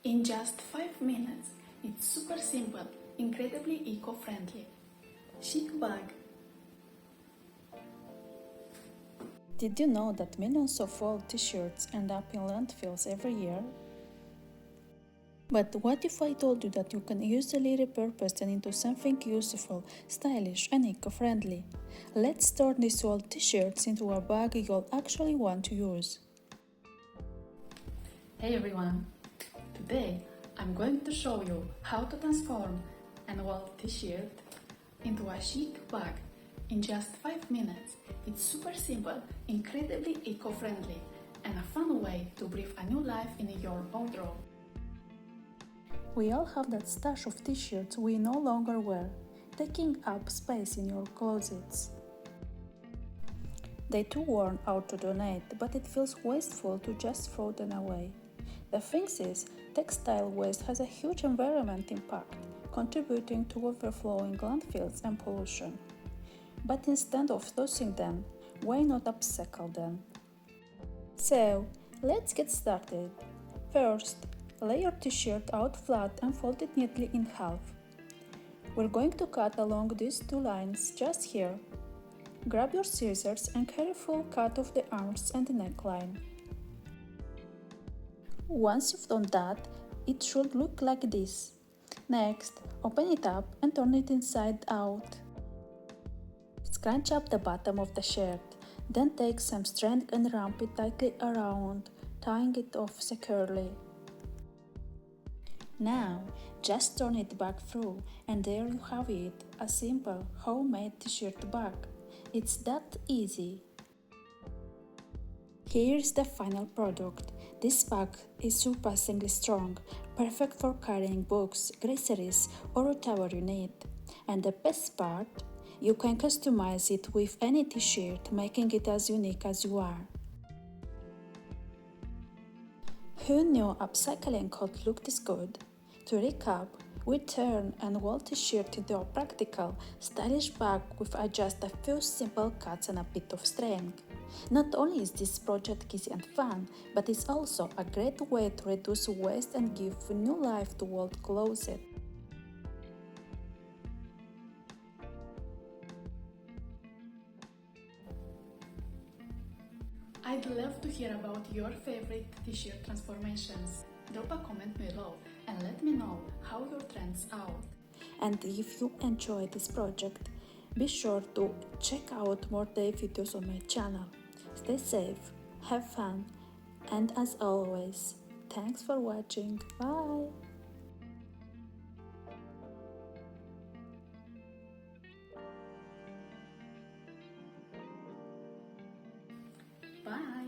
in just 5 minutes. It's super simple, incredibly eco-friendly. Chic bag. Did you know that millions of old t-shirts end up in landfills every year? But what if I told you that you can easily repurpose them into something useful, stylish and eco-friendly? Let's turn these old t-shirts into a bag you'll actually want to use. Hey everyone! Today I'm going to show you how to transform an old t-shirt into a chic bag in just 5 minutes. It's super simple, incredibly eco-friendly, and a fun way to breathe a new life in your wardrobe. We all have that stash of t-shirts we no longer wear, taking up space in your closets. They're too worn out to donate, but it feels wasteful to just throw them away. The thing is, textile waste has a huge environmental impact, contributing to overflowing landfills and pollution. But instead of tossing them, why not upcycle them? So, let's get started. First, lay your t-shirt out flat and fold it neatly in half. We're going to cut along these two lines just here. Grab your scissors and carefully cut off the arms and the neckline. Once you've done that, it should look like this. Next, open it up and turn it inside out. Scrunch up the bottom of the shirt, then take some string and wrap it tightly around, tying it off securely. Now, just turn it back through and there you have it, a simple homemade t-shirt bag. It's that easy. Here's the final product. This bag is surpassingly strong, perfect for carrying books, groceries, or whatever you need. And the best part, you can customize it with any t-shirt, making it as unique as you are. Who knew upcycling could look this good? To recap, we turn an old t-shirt into a practical, stylish bag with just a few simple cuts and a bit of string. Not only is this project easy and fun, but it's also a great way to reduce waste and give new life to old clothes. I'd love to hear about your favorite t-shirt transformations. Drop a comment below and let me know how your trends out. And if you enjoyed this project, be sure to check out more day videos on my channel. Stay safe, have fun, and as always, thanks for watching. Bye! Bye!